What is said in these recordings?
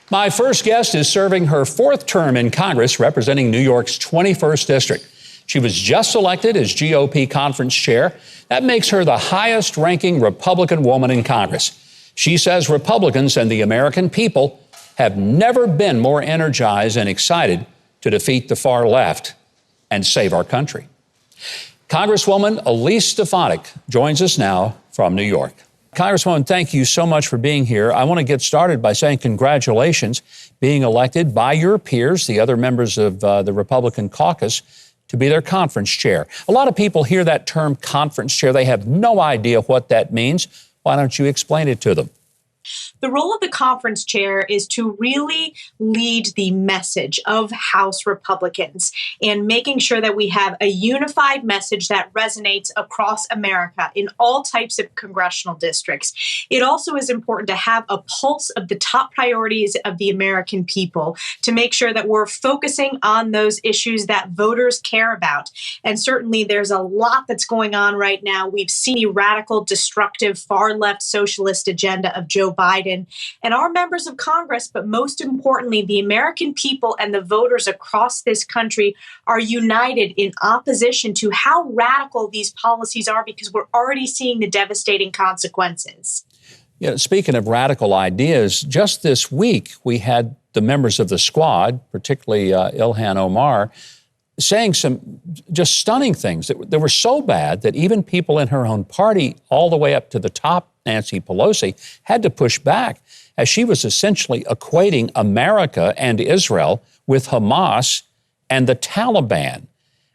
My first guest is serving her fourth term in Congress, representing New York's 21st District. She was just elected as GOP conference chair. That makes her the highest-ranking Republican woman in Congress. She says Republicans and the American people have never been more energized and excited to defeat the far left and save our country. Congresswoman Elise Stefanik joins us now from New York. Congresswoman, thank you so much for being here. I want to get started by saying congratulations being elected by your peers, the other members of the Republican caucus, to be their conference chair. A lot of people hear that term conference chair. They have no idea what that means. Why don't you explain it to them? The role of the conference chair is to really lead the message of House Republicans and making sure that we have a unified message that resonates across America in all types of congressional districts. It also is important to have a pulse of the top priorities of the American people to make sure that we're focusing on those issues that voters care about. And certainly there's a lot that's going on right now. We've seen the radical, destructive, far-left socialist agenda of Joe Biden and our members of Congress, but most importantly, the American people and the voters across this country are united in opposition to how radical these policies are, because we're already seeing the devastating consequences. Yeah, speaking of radical ideas, just this week we had the members of the squad, particularly Ilhan Omar, saying some just stunning things that were so bad that even people in her own party, all the way up to the top, Nancy Pelosi, had to push back as she was essentially equating America and Israel with Hamas and the Taliban.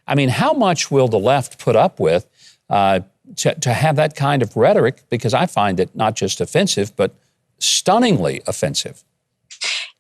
I mean, how much will the left put up with to have that kind of rhetoric? Because I find it not just offensive, but stunningly offensive.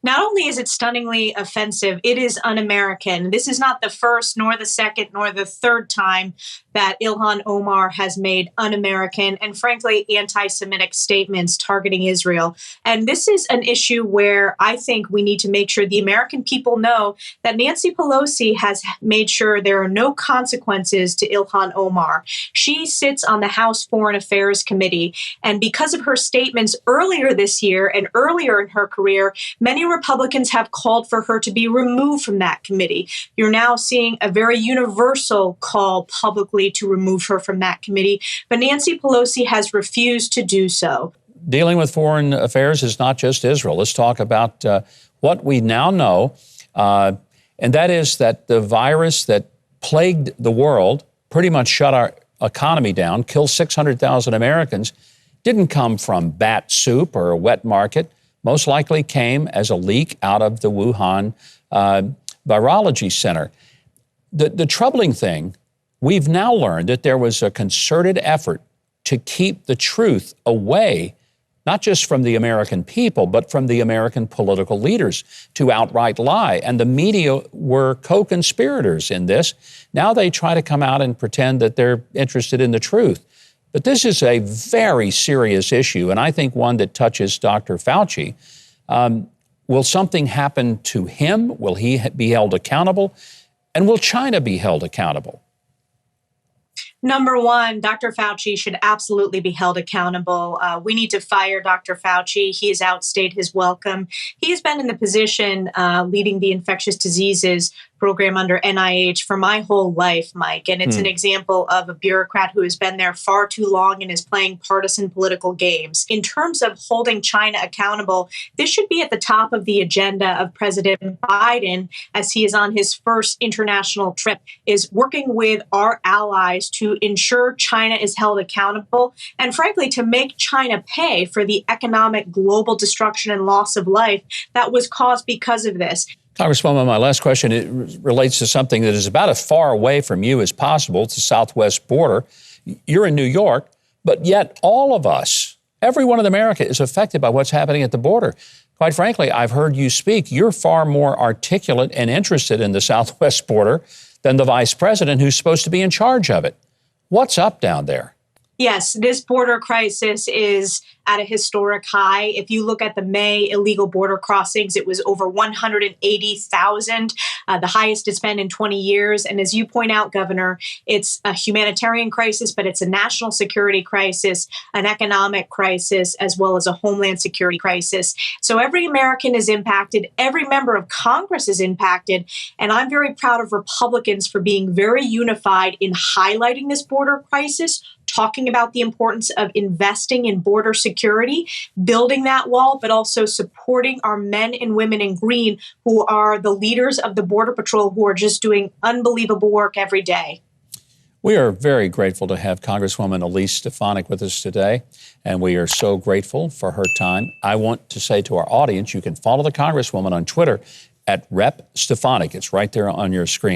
Not only is it stunningly offensive, it is un-American. This is not the first, nor the second, nor the third time that Ilhan Omar has made un-American and, frankly, anti-Semitic statements targeting Israel. And this is an issue where I think we need to make sure the American people know that Nancy Pelosi has made sure there are no consequences to Ilhan Omar. She sits on the House Foreign Affairs Committee, and because of her statements earlier this year and earlier in her career, many Republicans have called for her to be removed from that committee. You're now seeing a very universal call publicly to remove her from that committee, but Nancy Pelosi has refused to do so. Dealing with foreign affairs is not just Israel. Let's talk about what we now know, and that is that the virus that plagued the world, pretty much shut our economy down, killed 600,000 Americans, didn't come from bat soup or a wet market. Most likely came as a leak out of the Wuhan Virology Center. The troubling thing, we've now learned that there was a concerted effort to keep the truth away, not just from the American people, but from the American political leaders, to outright lie. And the media were co-conspirators in this. Now they try to come out and pretend that they're interested in the truth. But this is a very serious issue, and I think one that touches Dr. Fauci. Will something happen to him? Will he be held accountable? And will China be held accountable? Number one, Dr. Fauci should absolutely be held accountable. We need to fire Dr. Fauci. He has outstayed his welcome. He has been in the position leading the infectious diseases program under NIH for my whole life, Mike. And it's an example of a bureaucrat who has been there far too long and is playing partisan political games. In terms of holding China accountable, this should be at the top of the agenda of President Biden as he is on his first international trip, is working with our allies to ensure China is held accountable and, frankly, to make China pay for the economic global destruction and loss of life that was caused because of this. Congresswoman, my last question, it relates to something that is about as far away from you as possible, the southwest border. You're in New York, but yet all of us, everyone in America is affected by what's happening at the border. Quite frankly, I've heard you speak. You're far more articulate and interested in the southwest border than the vice president who's supposed to be in charge of it. What's up down there? Yes, this border crisis is at a historic high. If you look at the May illegal border crossings, it was over 180,000, the highest it's been in 20 years. And as you point out, Governor, it's a humanitarian crisis, but it's a national security crisis, an economic crisis, as well as a homeland security crisis. So every American is impacted. Every member of Congress is impacted. And I'm very proud of Republicans for being very unified in highlighting this border crisis, talking about the importance of investing in border security, building that wall, but also supporting our men and women in green who are the leaders of the Border Patrol, who are just doing unbelievable work every day. We are very grateful to have Congresswoman Elise Stefanik with us today, and we are so grateful for her time. I want to say to our audience, you can follow the Congresswoman on Twitter at Rep. Stefanik. It's right there on your screen.